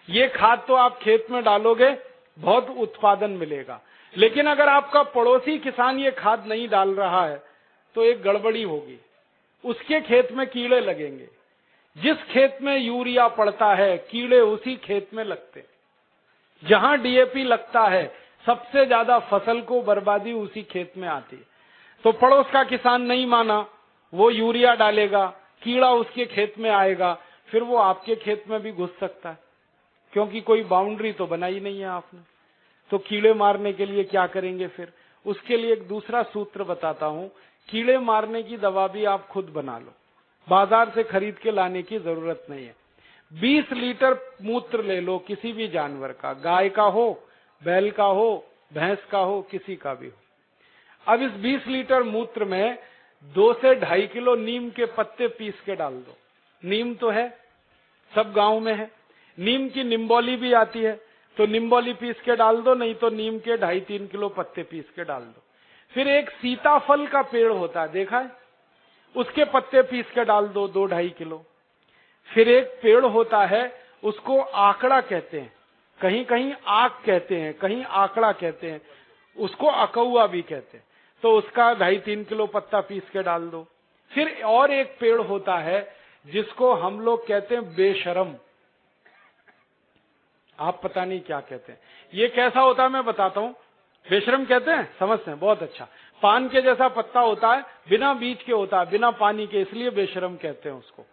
ये खाद तो आप खेत में डालोगे, बहुत उत्पादन मिलेगा। लेकिन अगर आपका पड़ोसी किसान ये खाद नहीं डाल रहा है तो एक गड़बड़ी होगी, उसके खेत में कीड़े लगेंगे। जिस खेत में यूरिया पड़ता है कीड़े उसी खेत में लगते हैं। जहां डीएपी लगता है सबसे ज्यादा फसल को बर्बादी उसी खेत में आती है। तो पड़ोस का किसान नहीं माना, वो यूरिया डालेगा, कीड़ा उसके खेत में आएगा, फिर वो आपके खेत में भी घुस सकता है, क्योंकि कोई बाउंड्री तो बनाई नहीं है आपने। तो कीड़े मारने के लिए क्या करेंगे फिर? उसके लिए एक दूसरा सूत्र बताता हूं। कीड़े मारने की दवा भी आप खुद बना लो, बाजार से खरीद के लाने की जरूरत नहीं है। 20 लीटर मूत्र ले लो किसी भी जानवर का, गाय का हो, बैल का हो, भैंस का हो, किसी का भी हो। अब इस 20 लीटर मूत्र में 2 से 2.5 किलो नीम के पत्ते पीस के डाल दो। नीम तो है, सब गांव में है। नीम की निम्बोली भी आती है, तो निम्बोली पीस के डाल दो, नहीं तो नीम के 2.5-3 किलो पत्ते पीस के डाल दो। फिर एक सीताफल का पेड़ होता है, देखा है, उसके पत्ते पीस के डाल दो 2-2.5 किलो। फिर एक पेड़ होता है, उसको आकड़ा कहते हैं, कहीं कहीं आक कहते हैं, कहीं आकड़ा कहते हैं, उसको अकौआ भी कहते हैं, तो उसका 2.5-3 किलो पत्ता पीस के डाल दो। फिर और एक पेड़ होता है जिसको हम लोग कहते हैं बेशरम, आप पता नहीं क्या कहते हैं। ये कैसा होता है मैं बताता हूं। बेशरम कहते हैं, समझते हैं, बहुत अच्छा। पान के जैसा पत्ता होता है, बिना बीज के होता है, बिना पानी के, इसलिए बेशरम कहते हैं उसको।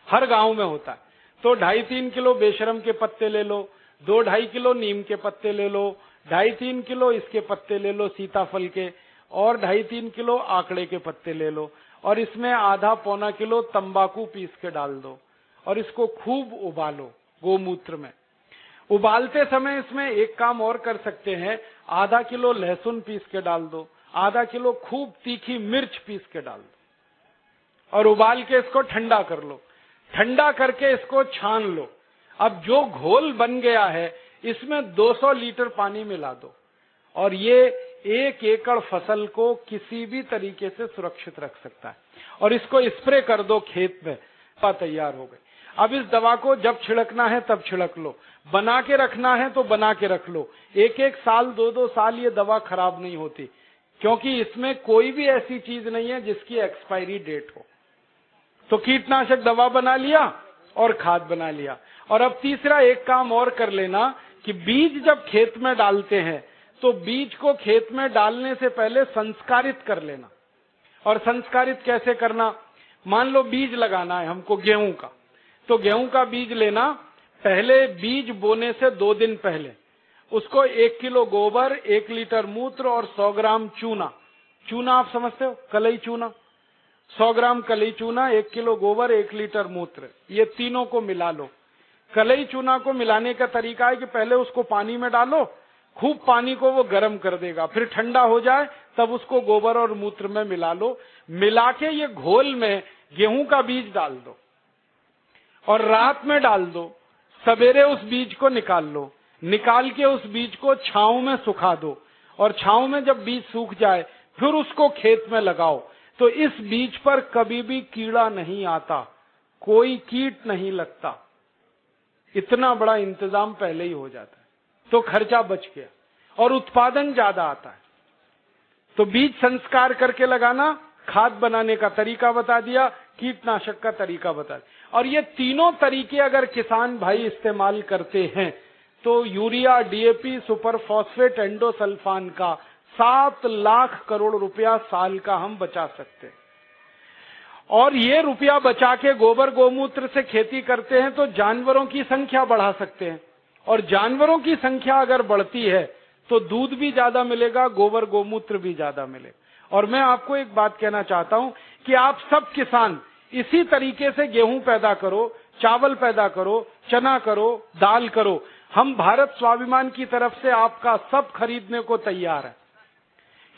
हर गांव में होता है। तो 2.5-3 किलो बेशरम के पत्ते ले लो, 2-2.5 किलो नीम के पत्ते ले लो, 2.5-3 किलो इसके पत्ते ले लो सीताफल के, और 2.5-3 किलो आंकड़े के पत्ते ले लो, और इसमें आधा-पौना किलो तंबाकू पीस के डाल दो, और इसको खूब उबालो गोमूत्र में। उबालते समय इसमें एक काम और कर सकते हैं, आधा किलो लहसुन पीस के डाल दो, आधा किलो खूब तीखी मिर्च पीस के डाल दो, और उबाल के इसको ठंडा कर लो। ठंडा करके इसको छान लो। अब जो घोल बन गया है इसमें 200 लीटर पानी मिला दो, और ये 1 एकड़ फसल को किसी भी तरीके से सुरक्षित रख सकता है। और इसको स्प्रे कर दो खेत में, तैयार हो गई। अब इस दवा को जब छिड़कना है तब छिड़क लो, बना के रखना है तो बना के रख लो। 1-1 साल 2-2 साल ये दवा खराब नहीं होती, क्योंकि इसमें कोई भी ऐसी चीज नहीं है जिसकी एक्सपायरी डेट हो। तो कीटनाशक दवा बना लिया और खाद बना लिया। और अब तीसरा एक काम और कर लेना कि बीज जब खेत में डालते हैं तो बीज को खेत में डालने से पहले संस्कारित कर लेना। और संस्कारित कैसे करना? मान लो बीज लगाना है हमको गेहूं का, तो गेहूं का बीज लेना, पहले बीज बोने से 2 दिन पहले उसको 1 किलो गोबर, 1 लीटर मूत्र और 100 ग्राम चूना, चूना आप समझते हो, कलई चूना, 100 ग्राम कलई चूना, 1 किलो गोबर, 1 लीटर मूत्र, ये तीनों को मिला लो। कलई चूना को मिलाने का तरीका है कि पहले उसको पानी में डालो, खूब पानी को वो गर्म कर देगा, फिर ठंडा हो जाए तब उसको गोबर और मूत्र में मिला लो। मिला के ये घोल में गेहूं का बीज डाल दो और रात में डाल दो, सवेरे उस बीज को निकाल लो, निकाल के उस बीज को छांव में सुखा दो, और छांव में जब बीज सूख जाए फिर उसको खेत में लगाओ। तो इस बीज पर कभी भी कीड़ा नहीं आता, कोई कीट नहीं लगता, इतना बड़ा इंतजाम पहले ही हो जाता है, तो खर्चा बच गया और उत्पादन ज्यादा आता है। तो बीज संस्कार करके लगाना, खाद बनाने का तरीका बता दिया, कीटनाशक का तरीका बता दिया। और ये तीनों तरीके अगर किसान भाई इस्तेमाल करते हैं तो urea, DAP, super phosphate, endosulfan का 7 लाख करोड़ रुपया साल का हम बचा सकते हैं। और ये रुपया बचा के गोबर गोमूत्र से खेती करते हैं तो जानवरों की संख्या बढ़ा सकते हैं, और जानवरों की संख्या अगर बढ़ती है तो दूध भी ज्यादा मिलेगा, गोबर गोमूत्र भी ज्यादा मिलेगा। और मैं आपको एक बात कहना चाहता हूं कि आप सब किसान इसी तरीके से गेहूं पैदा करो, चावल पैदा करो, चना करो, दाल करो। हम भारत स्वाभिमान की तरफ से आपका सब खरीदने को तैयार है,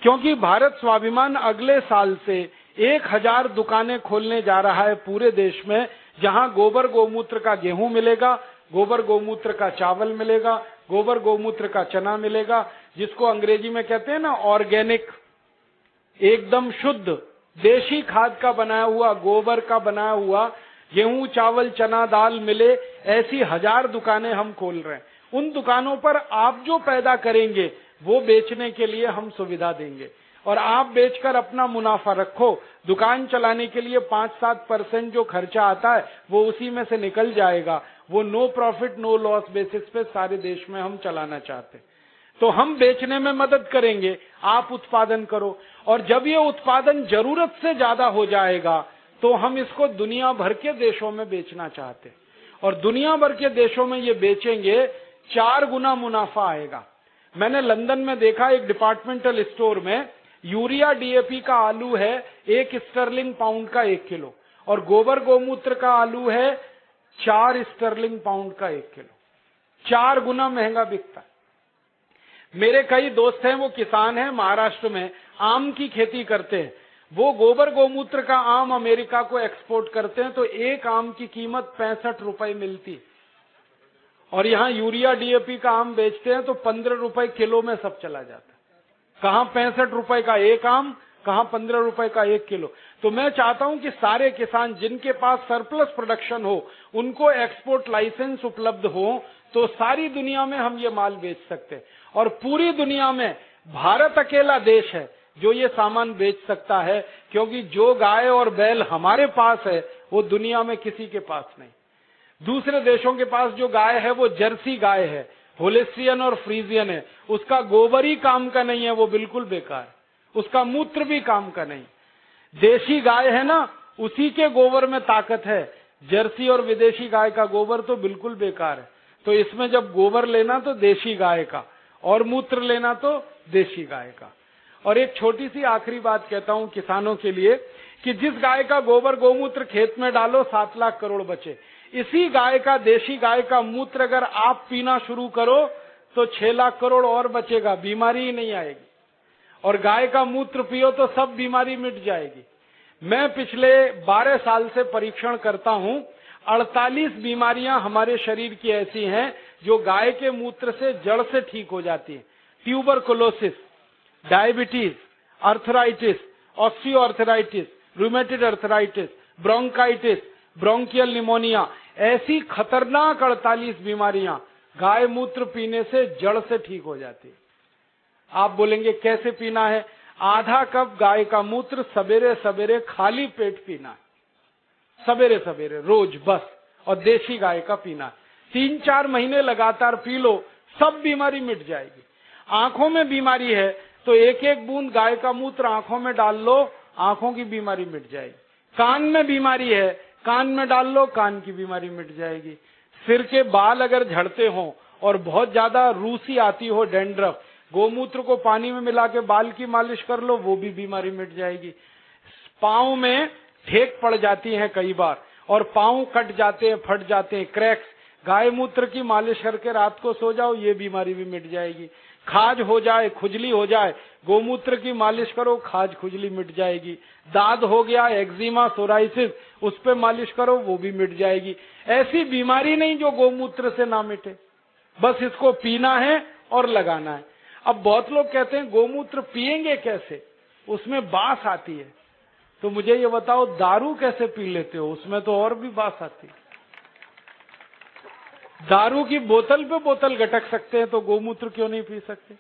क्योंकि भारत स्वाभिमान अगले साल से 1000 दुकानें खोलने जा रहा है पूरे देश में, जहां गोबर गोमूत्र का गेहूं मिलेगा, गोबर गोमूत्र का चावल मिलेगा, गोबर गोमूत्र का चना मिलेगा, जिसको अंग्रेजी में कहते हैं ना ऑर्गेनिक, एकदम शुद्ध देशी खाद का बनाया हुआ, गोबर का बनाया हुआ गेहूं चावल चना दाल मिले, ऐसी 1000 दुकानें हम खोल रहे हैं। उन दुकानों पर आप जो पैदा करेंगे वो बेचने के लिए हम सुविधा देंगे, और आप बेचकर अपना मुनाफा रखो। दुकान चलाने के लिए 5-7% जो खर्चा आता है वो उसी में से निकल जाएगा। वो no profit no loss basis पे सारे देश में हम चलाना चाहते हैं। तो हम बेचने में मदद करेंगे, आप उत्पादन करो, और जब ये उत्पादन जरूरत से ज्यादा हो जाएगा तो हम इसको दुनिया भर के देशों में बेचना चाहते हैं, और दुनिया भर के देशों में ये बेचेंगे 4 गुना मुनाफा आएगा। मैंने लंदन में देखा, एक डिपार्टमेंटल स्टोर में यूरिया डीएपी का आलू है 1 स्टर्लिंग पाउंड का 1 किलो, और गोबर गोमूत्र का आलू है 4 स्टर्लिंग पाउंड का 1 किलो। 4 गुना महंगा बिकता है। मेरे कई दोस्त हैं, वो किसान हैं, महाराष्ट्र में आम की खेती करते हैं। वो गोबर गोमूत्र का आम अमेरिका को एक्सपोर्ट करते हैं, तो एक आम की कीमत 65 रुपए मिलती, और यहाँ यूरिया डीएपी का आम बेचते हैं तो 15 रुपए किलो में सब चला जाता है। कहाँ 65 रुपए का एक आम, कहाँ 15 रुपए का 1 किलो। तो मैं चाहता हूं कि सारे किसान जिनके पास सरप्लस प्रोडक्शन हो, उनको एक्सपोर्ट लाइसेंस उपलब्ध हो, तो सारी दुनिया में हम ये माल बेच सकते हैं। और पूरी दुनिया में भारत अकेला देश है जो ये सामान बेच सकता है, क्योंकि जो गाय और बैल हमारे पास है वो दुनिया में किसी के पास नहीं। दूसरे देशों के पास जो गाय है वो जर्सी गाय है, होलेस्टियन और फ्रीजियन है, उसका गोबर ही काम का नहीं है, वो बिल्कुल बेकार है, उसका मूत्र भी काम का नहीं। देशी गाय है ना, उसी के गोबर में ताकत है। जर्सी और विदेशी गाय का गोबर तो बिल्कुल बेकार है। तो इसमें जब गोबर लेना तो देशी गाय का, और मूत्र लेना तो देशी गाय का। और एक छोटी सी आखिरी बात कहता हूं किसानों के लिए, कि जिस गाय का गोबर गोमूत्र खेत में डालो 7 लाख करोड़ बचे, इसी गाय का, देशी गाय का मूत्र अगर आप पीना शुरू करो तो 6 लाख करोड़ और बचेगा, बीमारी ही नहीं आएगी। और गाय का मूत्र पियो तो सब बीमारी मिट जाएगी। मैं पिछले 12 साल से परीक्षण करता हूं, 48 बीमारियां हमारे शरीर की ऐसी हैं जो गाय के मूत्र से जड़ से ठीक हो जाती हैं। Tuberculosis, diabetes, arthritis, osteoarthritis, rheumatoid arthritis, bronchitis, bronchial pneumonia, ऐसी खतरनाक 48 बीमारियां गाय मूत्र पीने से जड़ से ठीक हो जाती है। आप बोलेंगे कैसे पीना है? आधा कप गाय का मूत्र सवेरे सवेरे खाली पेट पीना है, सवेरे सवेरे रोज बस, और देशी गाय का पीना है। 3-4 महीने लगातार पी लो, सब बीमारी मिट जाएगी। आंखों में बीमारी है तो 1-1 बूंद गाय का मूत्र आंखों में डाल लो, आंखों की बीमारी मिट जाएगी। कान में बीमारी है, कान में डाल लो, कान की बीमारी मिट जाएगी। सिर के बाल अगर झड़ते हो और बहुत ज्यादा रूसी आती हो, डैंड्रफ, गोमूत्र को पानी में मिला के बाल की मालिश कर लो, वो भी बीमारी मिट जाएगी। पांव में ठेक पड़ जाती है कई बार, और पांव कट जाते हैं, फट जाते हैं, क्रैक्स, गाय मूत्र की मालिश करके रात को सो जाओ, ये बीमारी भी मिट जाएगी। खाज हो जाए, खुजली हो जाए, गोमूत्र की मालिश करो, खाज खुजली मिट जाएगी। दाद हो गया, एक्जिमा, सोराइसिस, उस पे मालिश करो, वो भी मिट जाएगी। ऐसी बीमारी नहीं जो गोमूत्र से ना मिटे, बस इसको पीना है और लगाना है। अब बहुत लोग कहते हैं गोमूत्र पिएंगे कैसे, उसमें बास आती है। तो मुझे ये बताओ, दारू कैसे पी लेते हो? उसमें तो और भी बास आती है। दारू की बोतल पे बोतल गटक सकते हैं, तो गोमूत्र क्यों नहीं पी सकते?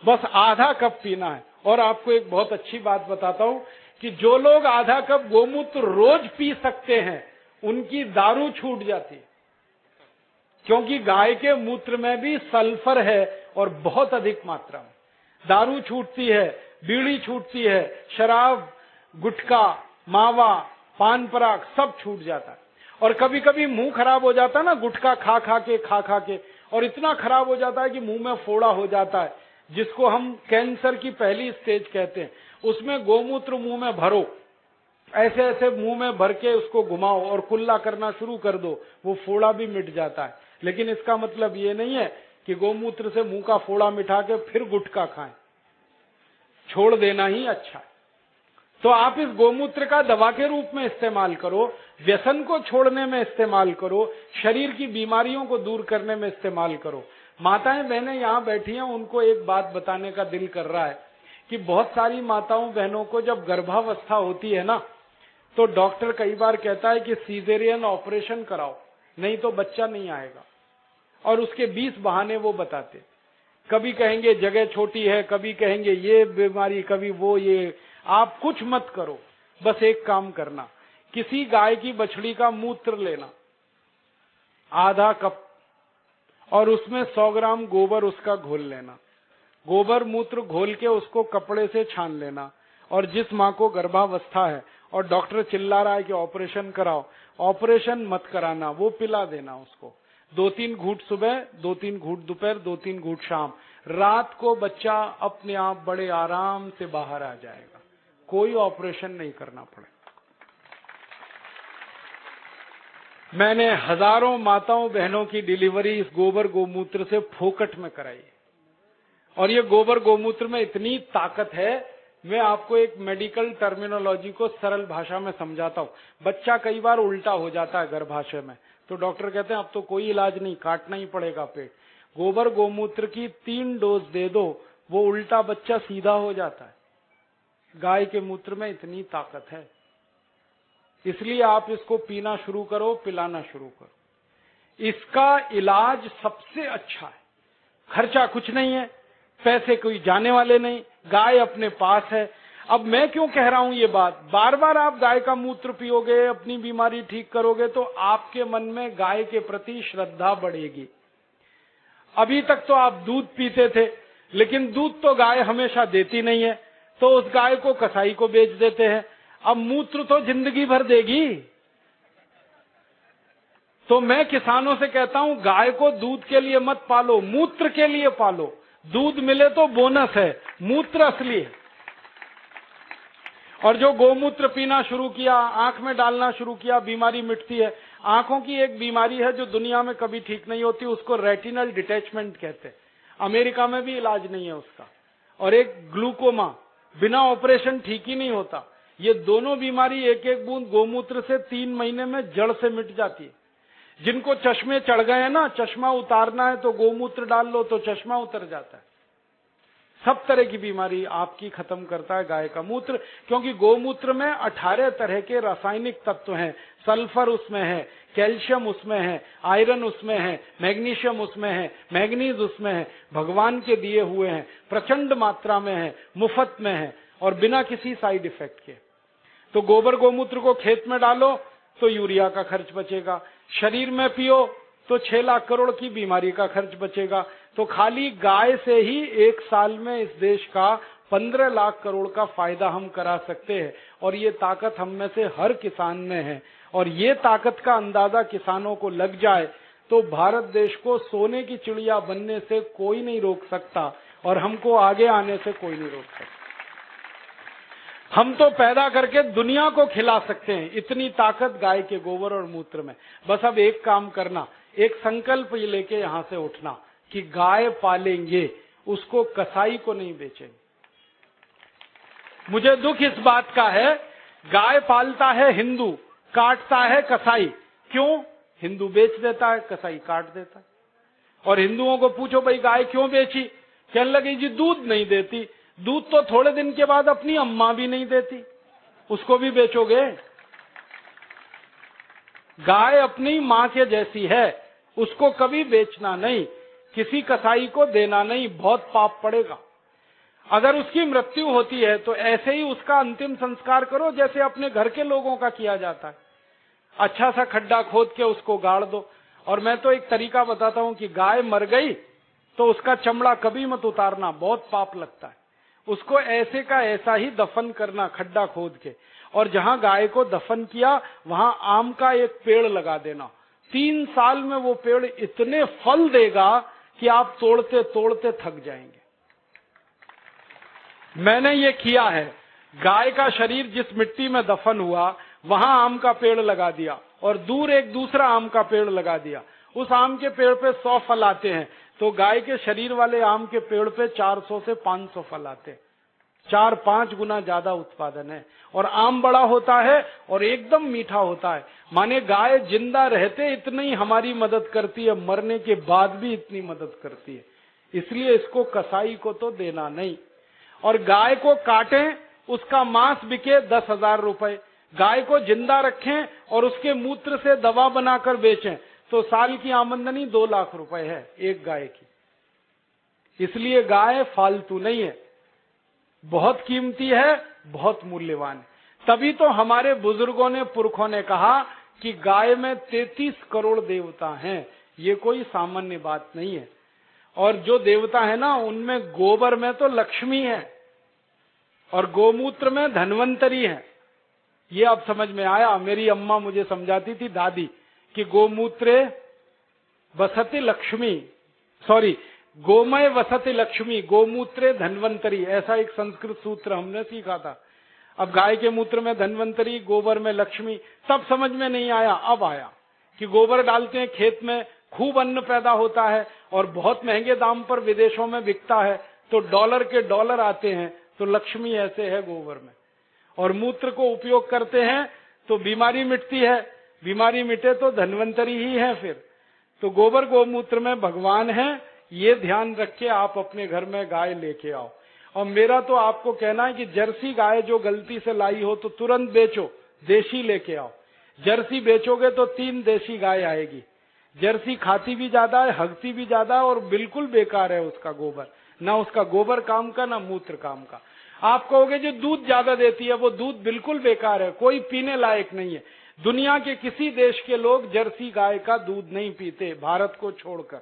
बस आधा कप पीना है। और आपको एक बहुत अच्छी बात बताता हूं कि जो लोग आधा कप गोमूत्र रोज पी सकते हैं, उनकी दारू छूट जाती है, क्योंकि गाय के मूत्र में भी सल्फर है और बहुत अधिक मात्रा में। दारू छूटती है, बीड़ी छूटती है, शराब, गुटखा, मावा, पान पराग सब छूट जाता है। और कभी कभी मुंह खराब हो जाता है ना, गुटखा खा खा के, और इतना खराब हो जाता है कि मुंह में फोड़ा हो जाता है, जिसको हम कैंसर की पहली स्टेज कहते हैं। उसमें गोमूत्र मुंह में भरो, ऐसे ऐसे मुंह में भर के उसको घुमाओ और कुल्ला करना शुरू कर दो, वो फोड़ा भी मिट जाता है। लेकिन इसका मतलब ये नहीं है कि गोमूत्र से मुंह का फोड़ा मिटा के फिर गुटखा खाएं, छोड़ देना ही अच्छा है। तो आप इस गोमूत्र का दवा के रूप में इस्तेमाल करो, व्यसन को छोड़ने में इस्तेमाल करो, शरीर की बीमारियों को दूर करने में इस्तेमाल करो। माताएं बहनें यहाँ बैठी हैं, उनको एक बात बताने का दिल कर रहा है कि बहुत सारी माताओं बहनों को जब गर्भावस्था होती है ना, तो डॉक्टर कई बार कहता है कि सीजेरियन ऑपरेशन कराओ, नहीं तो बच्चा नहीं आएगा। और उसके 20 बहाने वो बताते, कभी कहेंगे जगह छोटी है, कभी कहेंगे ये बीमारी, कभी वो ये। आप कुछ मत करो, बस एक काम करना, किसी गाय की बछड़ी का मूत्र लेना आधा कप, और उसमें 100 ग्राम गोबर उसका घोल लेना। गोबर मूत्र घोल के उसको कपड़े से छान लेना। और जिस माँ को गर्भावस्था है और डॉक्टर चिल्ला रहा है कि ऑपरेशन कराओ, ऑपरेशन मत कराना, वो पिला देना उसको। 2-3 घूंट सुबह, 2-3 घूंट दोपहर, 2-3 घूंट शाम। रात को बच्चा अपने आप बड़े आराम से बाहर आ जाएगा, कोई ऑपरेशन नहीं करना पड़े। मैंने हजारों माताओं बहनों की डिलीवरी इस गोबर गोमूत्र से फोकट में कराई। और ये गोबर गोमूत्र में इतनी ताकत है, मैं आपको एक मेडिकल टर्मिनोलॉजी को सरल भाषा में समझाता हूं। बच्चा कई बार उल्टा हो जाता है गर्भाशय में, तो डॉक्टर कहते हैं अब तो कोई इलाज नहीं, काटना ही पड़ेगा पेट। गोबर गोमूत्र की 3 डोज दे दो, वो उल्टा बच्चा सीधा हो जाता है। गाय के मूत्र में इतनी ताकत है, इसलिए आप इसको पीना शुरू करो, पिलाना शुरू करो। इसका इलाज सबसे अच्छा है, खर्चा कुछ नहीं है, पैसे कोई जाने वाले नहीं, गाय अपने पास है। अब मैं क्यों कह रहा हूं ये बात, बार बार आप गाय का मूत्र पियोगे, अपनी बीमारी ठीक करोगे, तो आपके मन में गाय के प्रति श्रद्धा बढ़ेगी। अभी तक तो आप दूध पीते थे, लेकिन दूध तो गाय हमेशा देती नहीं है, तो उस गाय को कसाई को बेच देते हैं। अब मूत्र तो जिंदगी भर देगी। तो मैं किसानों से कहता हूं, गाय को दूध के लिए मत पालो, मूत्र के लिए पालो। दूध मिले तो बोनस है, मूत्र असली है। और जो गोमूत्र पीना शुरू किया, आंख में डालना शुरू किया, बीमारी मिटती है। आंखों की एक बीमारी है जो दुनिया में कभी ठीक नहीं होती, उसको रेटिनल डिटैचमेंट कहते हैं। अमेरिका में भी इलाज नहीं है उसका। और एक ग्लूकोमा, बिना ऑपरेशन ठीक ही नहीं होता। ये दोनों बीमारी एक एक बूंद गोमूत्र से 3 महीने में जड़ से मिट जाती है। जिनको चश्मे चढ़ गए हैं ना, चश्मा उतारना है तो गोमूत्र डाल लो तो चश्मा उतर जाता है। सब तरह की बीमारी आपकी खत्म करता है गाय का मूत्र, क्योंकि गोमूत्र में 18 तरह के रासायनिक तत्व हैं। सल्फर उसमें है, कैल्शियम उसमें है, आयरन उसमें है, मैग्नीशियम उसमें है, मैग्नीज उसमें है, भगवान के दिए हुए हैं, प्रचंड मात्रा में है, मुफ्त में है और बिना किसी साइड इफेक्ट के। तो गोबर गोमूत्र को खेत में डालो तो यूरिया का खर्च बचेगा, शरीर में पियो तो 6 लाख करोड़ की बीमारी का खर्च बचेगा। तो खाली गाय से ही 1 साल में इस देश का 15 लाख करोड़ का फायदा हम करा सकते हैं। और ये ताकत हम में से हर किसान में है। और ये ताकत का अंदाजा किसानों को लग जाए तो भारत देश को सोने की चिड़िया बनने से कोई नहीं रोक सकता और हमको आगे आने से कोई नहीं रोक सकता। हम तो पैदा करके दुनिया को खिला सकते हैं, इतनी ताकत गाय के गोबर और मूत्र में। बस अब एक काम करना, एक संकल्प लेके यहां से उठना कि गाय पालेंगे, उसको कसाई को नहीं बेचेंगे। मुझे दुख इस बात का है, गाय पालता है हिंदू, काटता है कसाई। क्यों? हिंदू बेच देता है, कसाई काट देता है। और हिंदुओं को पूछो भाई गाय क्यों बेची, कहने लगे जी दूध नहीं देती। दूध तो थोड़े दिन के बाद अपनी अम्मा भी नहीं देती, उसको भी बेचोगे? गाय अपनी मां के जैसी है, उसको कभी बेचना नहीं, किसी कसाई को देना नहीं, बहुत पाप पड़ेगा। अगर उसकी मृत्यु होती है तो ऐसे ही उसका अंतिम संस्कार करो जैसे अपने घर के लोगों का किया जाता है। अच्छा सा खड्डा खोद के उसको गाड़ दो। और मैं तो एक तरीका बताता हूं कि गाय मर गई तो उसका चमड़ा कभी मत उतारना, बहुत पाप लगता है। उसको ऐसे का ऐसा ही दफन करना, खड्डा खोद के। और जहां गाय को दफन किया वहां आम का एक पेड़ लगा देना। 3 साल में वो पेड़ इतने फल देगा कि आप तोड़ते तोड़ते थक जाएंगे। मैंने ये किया है, गाय का शरीर जिस मिट्टी में दफन हुआ वहां आम का पेड़ लगा दिया और दूर एक दूसरा आम का पेड़ लगा दिया। उस आम के पेड़ पे 100 फल आते हैं, तो गाय के शरीर वाले आम के पेड़ पे 400 से 500 फल आते हैं। 4-5 गुना ज्यादा उत्पादन है। और आम बड़ा होता है और एकदम मीठा होता है। माने गाय जिंदा रहते इतनी हमारी मदद करती है, मरने के बाद भी इतनी मदद करती है। इसलिए इसको कसाई को तो देना नहीं। और गाय को काटें, उसका मांस बिके 10,000 रुपए, गाय को जिंदा रखें और उसके मूत्र से दवा बनाकर बेचें तो साल की आमदनी 2 लाख रुपए है एक गाय की। इसलिए गाय फालतू नहीं है, बहुत कीमती है, बहुत मूल्यवान है। तभी तो हमारे बुजुर्गों ने, पुरखों ने कहा कि गाय में 33 करोड़ देवता हैं। ये कोई सामान्य बात नहीं है। और जो देवता है ना, उनमें गोबर में तो लक्ष्मी है और गोमूत्र में धन्वंतरी है। ये अब समझ में आया। मेरी अम्मा मुझे समझाती थी, दादी, कि गोमूत्रे वसति लक्ष्मी, सॉरी, गोमय वसति लक्ष्मी, गोमूत्रे धन्वंतरी, ऐसा एक संस्कृत सूत्र हमने सीखा था। अब गाय के मूत्र में धन्वंतरी, गोबर में लक्ष्मी, तब समझ में नहीं आया, अब आया कि गोबर डालते हैं खेत में, खूब अन्न पैदा होता है और बहुत महंगे दाम पर विदेशों में बिकता है, तो डॉलर के डॉलर आते हैं, तो लक्ष्मी ऐसे है गोबर में। और मूत्र को उपयोग करते हैं तो बीमारी मिटती है, बीमारी मिटे तो धन्वंतरी ही है फिर। तो गोबर गोमूत्र में भगवान है, ये ध्यान रख के आप अपने घर में गाय लेके आओ। और मेरा तो आपको कहना है कि जर्सी गाय जो गलती से लाई हो तो तुरंत बेचो, देशी लेके आओ। जर्सी बेचोगे तो 3 देशी गाय आएगी। जर्सी खाती भी ज्यादा है, हगती भी ज्यादा है और बिल्कुल बेकार है उसका गोबर, ना उसका गोबर काम का ना मूत्र काम का। आप कहोगे जो दूध ज्यादा देती है, वो दूध बिल्कुल बेकार है, कोई पीने लायक नहीं है। दुनिया के किसी देश के लोग जर्सी गाय का दूध नहीं पीते, भारत को छोड़कर।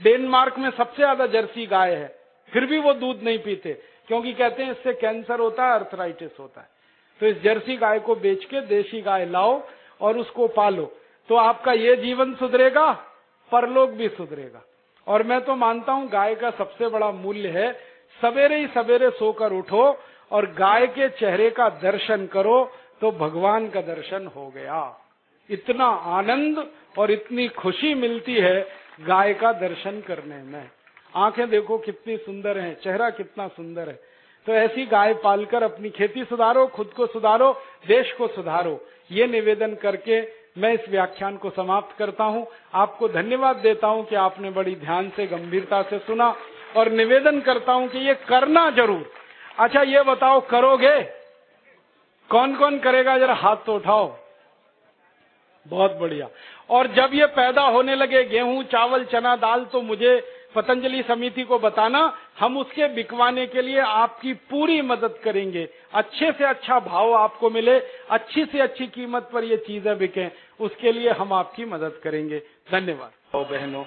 डेनमार्क में सबसे ज्यादा जर्सी गाय है, फिर भी वो दूध नहीं पीते, क्योंकि कहते हैं इससे कैंसर होता है, अर्थराइटिस होता है। तो इस जर्सी गाय को बेच के देशी गाय लाओ और उसको पालो, तो आपका ये जीवन सुधरेगा, परलोक भी सुधरेगा। और मैं तो मानता हूं गाय का सबसे बड़ा मूल्य है, सवेरे ही सवेरे सोकर उठो और गाय के चेहरे का दर्शन करो तो भगवान का दर्शन हो गया। इतना आनंद और इतनी खुशी मिलती है गाय का दर्शन करने में। आंखें देखो कितनी सुंदर हैं, चेहरा कितना सुंदर है। तो ऐसी गाय पालकर अपनी खेती सुधारो, खुद को सुधारो, देश को सुधारो। ये निवेदन करके मैं इस व्याख्यान को समाप्त करता हूं। आपको धन्यवाद देता हूं कि आपने बड़ी ध्यान से, गंभीरता से सुना, और निवेदन करता हूं कि ये करना जरूर। अच्छा ये बताओ, करोगे? कौन कौन करेगा, जरा हाथ तो उठाओ। बहुत बढ़िया। और जब ये पैदा होने लगे गेहूं, चावल, चना, दाल, तो मुझे पतंजलि समिति को बताना, हम उसके बिकवाने के लिए आपकी पूरी मदद करेंगे। अच्छे से अच्छा भाव आपको मिले, अच्छी से अच्छी कीमत पर ये चीजें बिकें, उसके लिए हम आपकी मदद करेंगे। धन्यवाद। बहनों